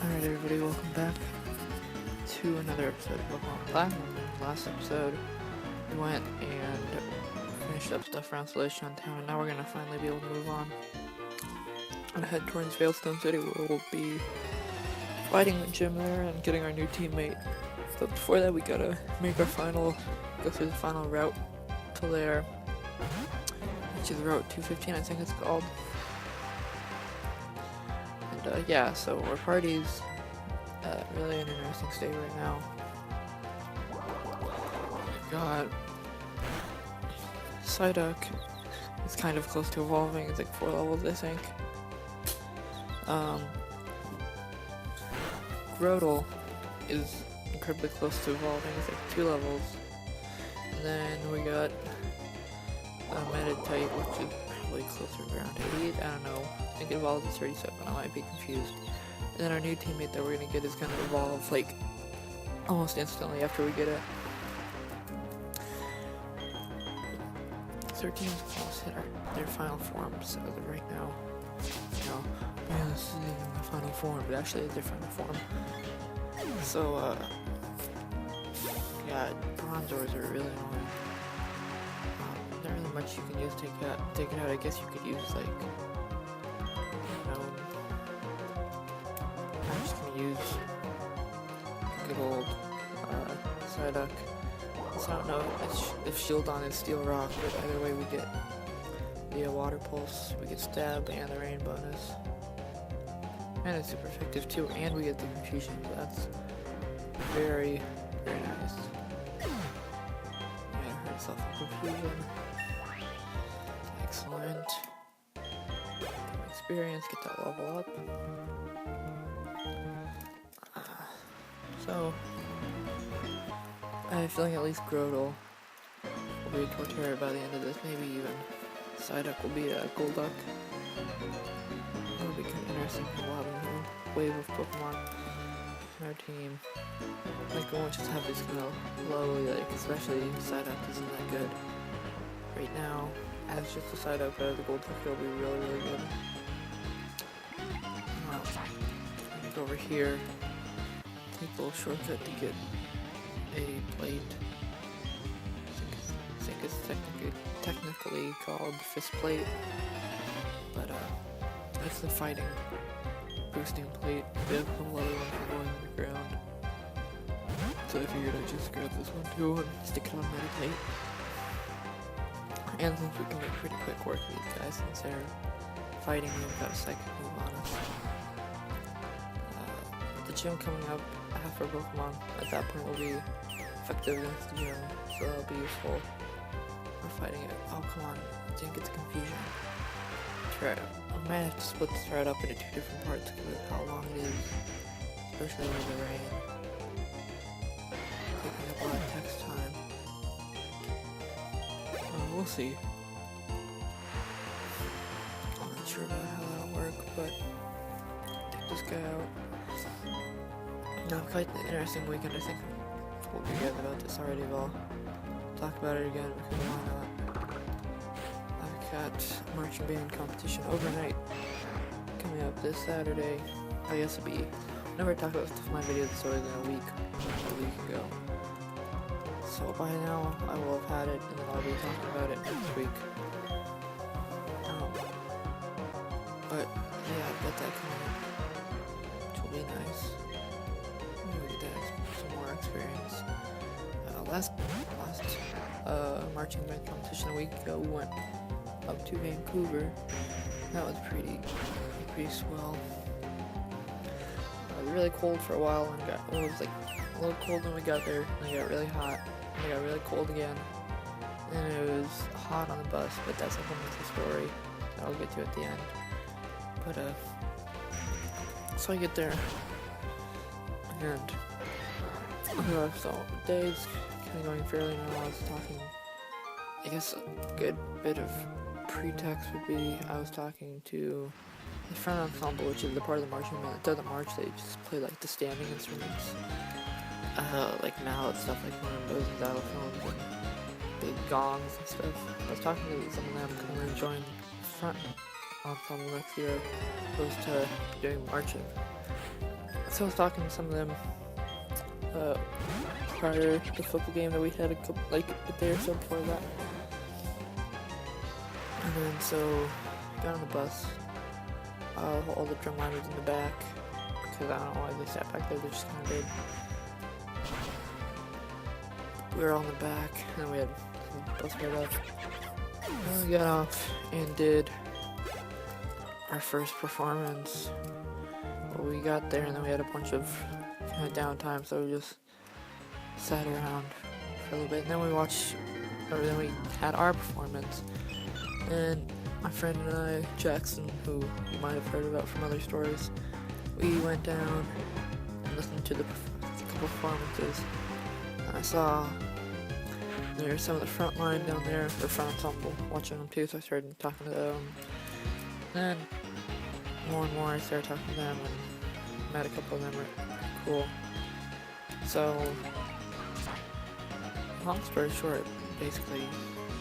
Alright everybody, welcome back to another episode of Pokemon Platinum. Last episode, we went and finished up stuff around Celestial Town, and now we're gonna finally be able to move on and head towards Veilstone City, where we'll be fighting the gym there and getting our new teammate. But before that, we gotta make our go through the final route to there, which is Route 215, I think it's called. Yeah, so our party's really an interesting state right now. We've got Psyduck is kind of close to evolving. It's like 4 levels, I think. Grotle is incredibly close to evolving. It's like 2 levels. And then we got Meditite, which is probably closer to around 8. I don't know. I think it evolves at 37. I might be confused. And then our new teammate that we're gonna get is gonna evolve like almost instantly after we get it. 13 almost hit their final form, so as of right now, yeah, this is the final form, but actually it's their final form. So, yeah, Bronzors are really annoying. Not really much you can use to take it out. I guess you could use like, I'm just gonna use good old Psyduck. So I don't know if Shieldon is Steel Rock, but either way we get the Water Pulse, we get Stab, and the Rain bonus. And it's super effective too, and we get the Confusion, so that's very, very nice. Yeah, hurt yourself in Confusion. Excellent. Get experience, get that level up. So, I have a feeling at least Grotle will be a Torterra by the end of this, maybe even Psyduck will be a Golduck. That'll be kind of interesting, we'll have a new wave of Pokemon in our team. Like, we won't just have these kind of low, like, especially Psyduck isn't that good right now. As just a Psyduck, but as a Golduck, it'll be really, really good. I'm gonna go over here. Take a little shortcut to get a plate. I think it's technically called Fist Plate, but that's the fighting boosting plate. They have a lot of them for going underground, so I figured I'd just grab this one too and stick it on Meditate. And since we can make pretty quick work of these guys, since they're fighting, we've got a psychic move on us. The gym coming up, half our Pokemon at that point will be effective against the gym, so that'll be useful. We're fighting it. Oh, come on. I think it's Confusion. I might have to split this thread up into 2 different parts because of how long it is, especially with the rain. Taking up a lot of text time. We'll see. I'm not sure about how that'll work, but take this guy out. No, quite an interesting weekend. I think we'll be good about this already. I'll talk about it again because why not? I've got a marching band competition overnight coming up this Saturday. I guess it'll be. I never talked about stuff in my videos, so it's in a week ago. So by now I will have had it, and then I'll be talking about it next week. But yeah, I've got that coming up, which will be nice. Maybe get that some more experience. Last marching band competition a week ago, we went up to Vancouver. That was pretty swell. It was really cold for a while, and it was like a little cold when we got there, and it got really hot, and it got really cold again. And it was hot on the bus, but that's a whole other story that I'll get to at the end. But so I get there, and so days kind of going fairly normal. I was talking, I guess a good bit of pretext would be I was talking to the front ensemble, which is the part of the marching band that doesn't march. They just play like the standing instruments, like mallets, stuff like marimbas and xylophones and big gongs and stuff. I was talking to some of them coming and join the front ensemble next year, opposed to doing marching. So I was talking to some of them prior to the football game that we had a day or so before that. And then so got on the bus. All the drum line was in the back because I don't know why they sat back there. They just kind of did. We were all in the back, and then we had the bus right up. And we got off and did our first performance. Well, we got there, and then we had a bunch of kind of downtime, so we just sat around for a little bit, and then then we had our performance. And my friend and I, Jackson, who you might have heard about from other stories, we went down and listened to the couple performances. And I saw there were some of the front line down there, or front ensemble, watching them too, so I started talking to them. And then more and more I started talking to them, and met a couple of them were cool. So, long story short, basically,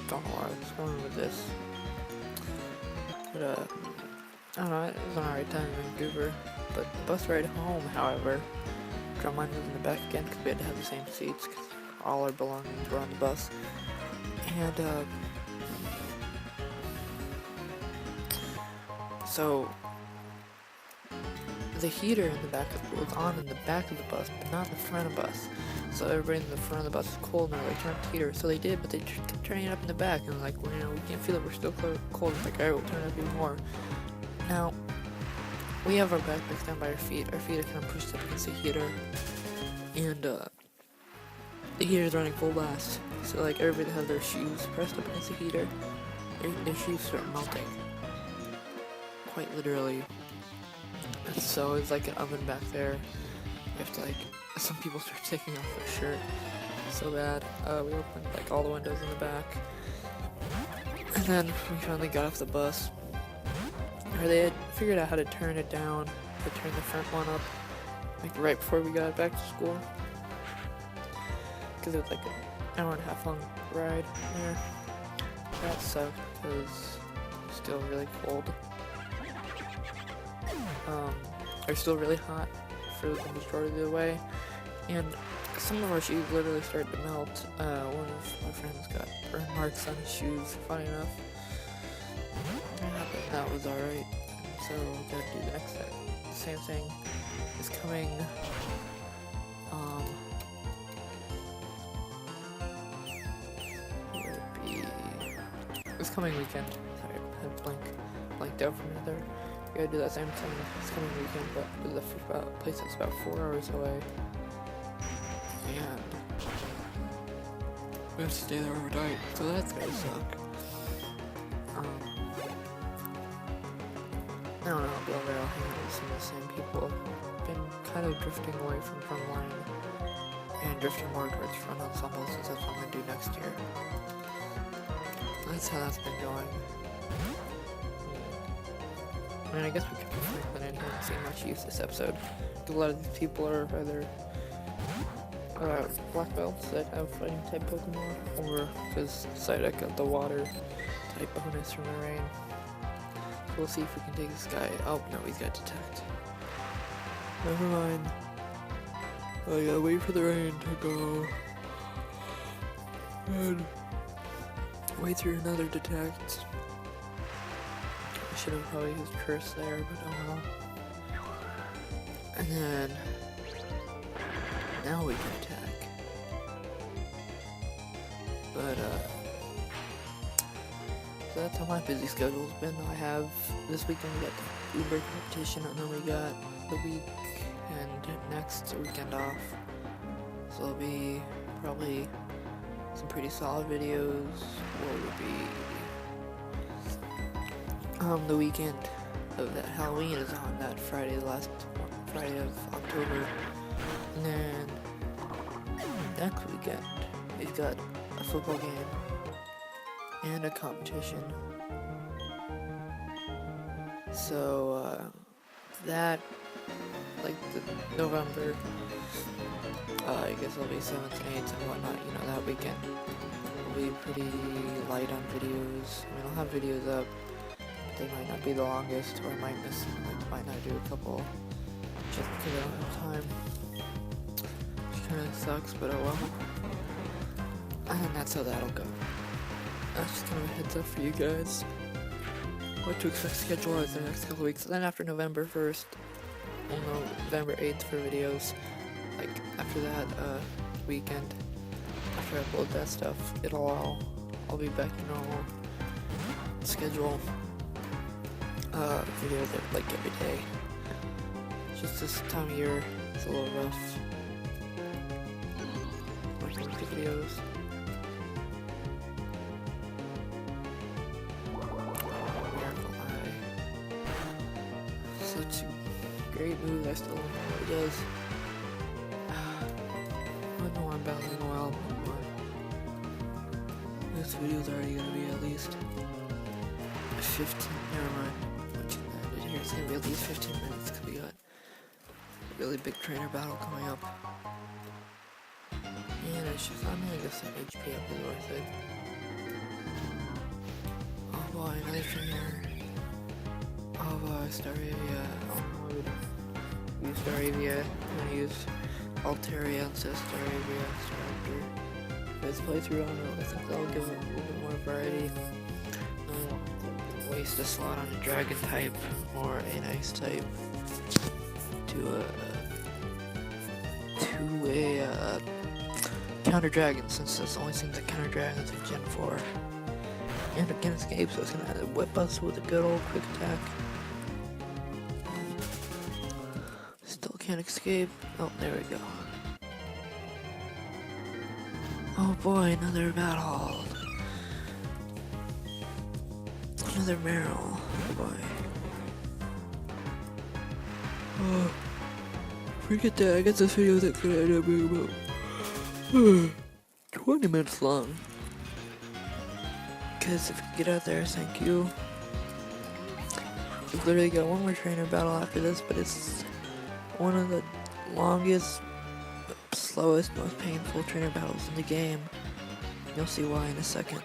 don't know where I was going with this. But, I don't know, it was an alright time in Vancouver. But the bus ride home, however, drumline was in the back again because we had to have the same seats because all our belongings were on the bus. And, so the heater in the back was on in the back of the bus, but not in the front of the bus. So everybody in the front of the bus was cold, and they're like, turn up the heater. So they did, but they kept turning it up in the back, and like, well, you know, we can't feel it, we're still cold. It's like, alright, we'll turn it up even more. Now, we have our backpacks down by our feet. Our feet are kind of pushed up against the heater, and the heater's running full blast. So like, everybody has their shoes pressed up against the heater. Their shoes start melting. Quite literally. And so it's like an oven back there. You have to like, some people start taking off their shirt. So bad. We opened like all the windows in the back. And then we finally got off the bus. Or they had figured out how to turn it down, to turn the front one up, like right before we got back to school. Because it was like an hour and a half long ride there. That sucked because it was still really cold. Are still really hot for the majority of the way, and some of our shoes literally started to melt. One of my friends got burn marks on his shoes, funny enough. But that was alright, so we gotta do the next set. The same thing is coming, where would it be? This coming weekend. Sorry, I had blanked out for a minute there. We gotta do that same thing this coming weekend, but with a place that's about 4 hours away. And we have to stay there overnight, so that's gonna suck. I don't know, I'll be over there, I'll hang out with some of the same people. Been kind of drifting away from drumline and drifting more towards front ensemble, since that's what I'm gonna do next year. That's how that's been going. I mean, I guess we could put Franklin in here and see much use this episode. A lot of these people are either black belts that have fighting type Pokemon, or because Psyduck got the water type bonus from the rain. So we'll see if we can take this guy. Oh, no, he's got detect. Never mind. I gotta wait for the rain to go. And wait through another detect. Should have probably used curse there, but oh well. And then now we can attack. But so that's how my busy schedule's been. I have this weekend we got the Uber competition, and then we got the week and next weekend off. So it'll be probably some pretty solid videos. What would be the weekend of that Halloween is on that Friday, the last Friday of October. And then next weekend, we've got a football game and a competition. So, that, like the November, I guess it'll be 7th and 8th and whatnot, you know, that weekend will be pretty light on videos. I mean, I'll have videos up. They might not be the longest, or I might miss, like, might not do a couple just because I don't have time. Which kinda sucks, but oh well. And that's how that'll go. That's just kind of a heads up for you guys. What to expect schedule-wise the next couple weeks. And then after November 1st, we'll know November 8th for videos. Like, after that weekend, after I upload that stuff, I'll be back to normal schedule. Videos like every day. Just this time of year, it's a little rough. Working with the videos. Such a great move, I still don't know what it does. I know I'm battling a while, but this video's already gonna be at least 15, never mind. Here, it's gonna be at least 15 minutes because we got a really big trainer battle coming up. And it's just, I'm gonna guess that HP up is worth it. Oh boy, another trainer. Oh boy, Staravia. Oh no, I would use Staravia. I'm gonna use Altaria instead of Staravia. Staraptor. This playthrough, I don't know, I think that'll give it a little bit more variety. Waste a slot on a dragon type or an ice type to a counter dragon, since that's the only thing that counter dragons in Gen 4. And it can escape, so it's gonna whip us with a good old quick attack. Still can't escape. Oh, there we go. Oh boy, another battle. Another Meryl. Oh boy. Oh, forget that. I guess this video is gonna end up being about 20 minutes long. Because if you get out there, thank you. We've literally got one more trainer battle after this, but it's one of the longest, slowest, most painful trainer battles in the game. You'll see why in a second.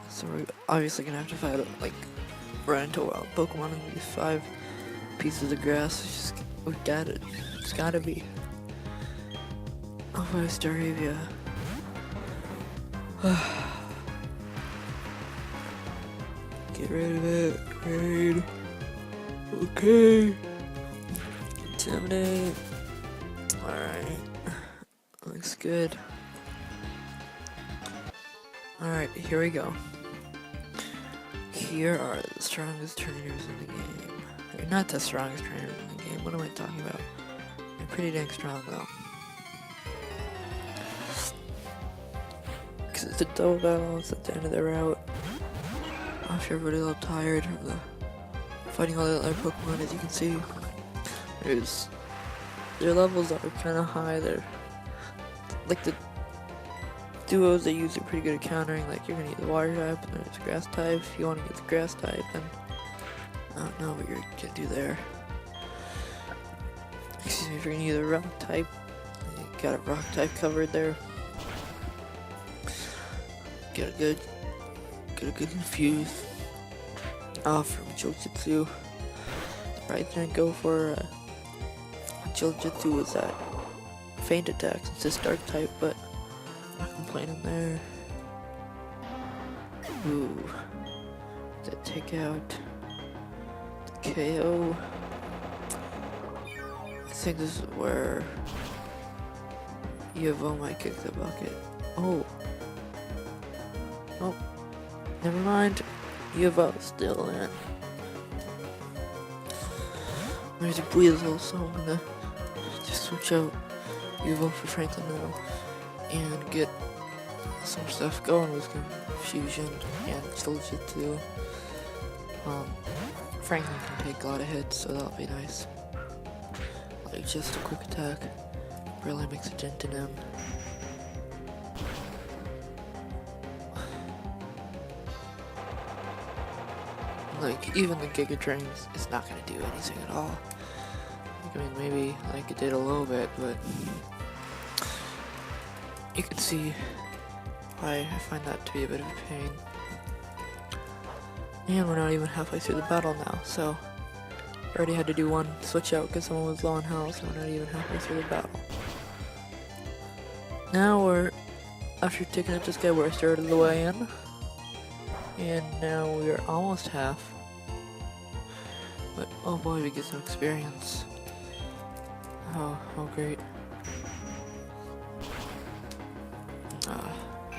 So we're obviously gonna have to fight, like, run into a wild Pokemon in these 5 pieces of grass. It's just, we got it. It's gotta be. Oh, boy, Staravia. Get rid of it. Raid. Okay. Intimidate. Alright. Looks good. Alright, here we go. Here are the strongest trainers in the game. They're not the strongest trainers in the game. What am I talking about? They're pretty dang strong though. Because it's a double battle, it's at the end of the route. I'm sure everybody's a little tired from the fighting all the other Pokemon. As you can see, their levels are kind of high. They're like the duos they use are pretty good at countering. Like, you're gonna use the water type and then it's grass type. If you want to use the grass type, then I don't know what you're gonna do there. Excuse me, if you're gonna use a rock type, you got a rock type covered there. Get a good confuse from Jiu-Jitsu. Probably didn't go for Jiu-Jitsu with that feint attack since it's dark type, but not complaining there. Ooh, the takeout, the KO. I think this is where Evo might kick the bucket. Oh, never mind. Evo still in. There's a Weasel, so I'm gonna just switch out Evo for Franklin now and get some stuff going with Confusion and Jiu-Jitsu. Franklin can take a lot of hits, so that'll be nice. Like, just a quick attack really makes a dent in him. Like, even the Giga Drains is not gonna do anything at all. Like, I mean, maybe like it did a little bit, but you can see why I find that to be a bit of a pain. And we're not even halfway through the battle now, so already had to do one switch out because someone was low on health, and we're not even halfway through the battle. Now we're, after taking out this guy, we're a third of the way in. And now we are almost half. But oh boy, we get some experience. Oh great.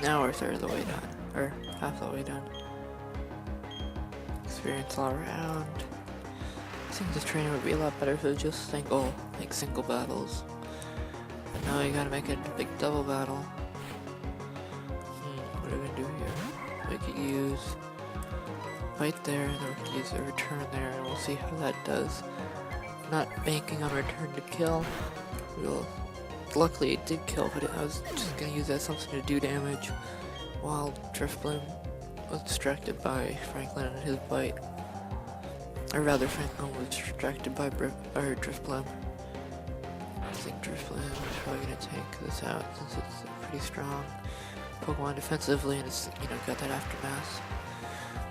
Now we're a third of the way done. Or half the way done. Experience all around. I think this training would be a lot better if it was just single battles. But now you gotta make it a big double battle. What are we gonna do here? We could use fight there, and then we could use a return there, and we'll see how that does. Not banking on return to kill. Luckily it did kill, but I was just gonna use that as something to do damage while Driftbloom was distracted by Franklin and his bite. Or rather, Franklin was distracted by Driftbloom. I think Driftbloom is probably gonna take this out since it's a pretty strong Pokemon defensively, and it's, got that aftermath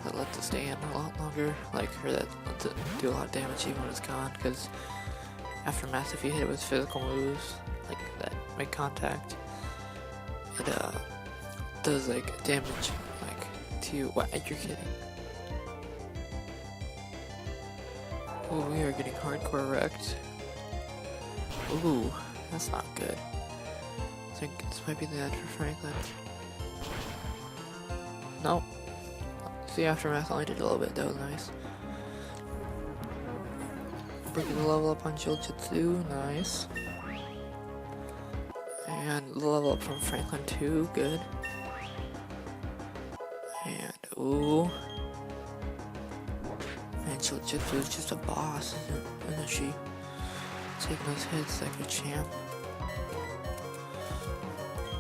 that lets it stay in a lot longer, or that lets it do a lot of damage even when it's gone, because aftermath, if you hit it with physical moves, like that make contact, it does damage to you. What? You're kidding. Oh, we are getting hardcore wrecked. Ooh, that's not good. I think this might be the end for Franklin. Nope. See, aftermath only did a little bit. That was nice. Breaking the level up on Jitsu, nice. And the level up from Franklin too, good. And ooh. And Jitsu is just a boss, isn't she? Taking those hits like a champ.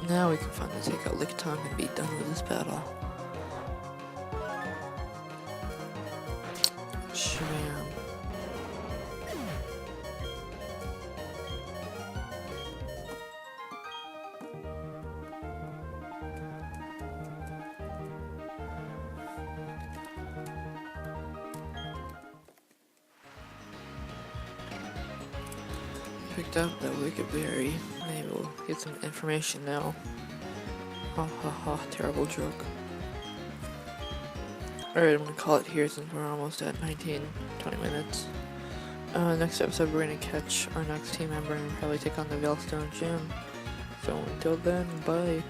Now we can finally take out Lickitung and be done with this battle. Sham. Picked up that wicked berry. Maybe we'll get some information now. Ha ha ha, terrible joke. Alright, I'm gonna call it here since we're almost at 20 minutes. Next episode we're gonna catch our next team member and probably take on the Veilstone Gym. So until then, bye.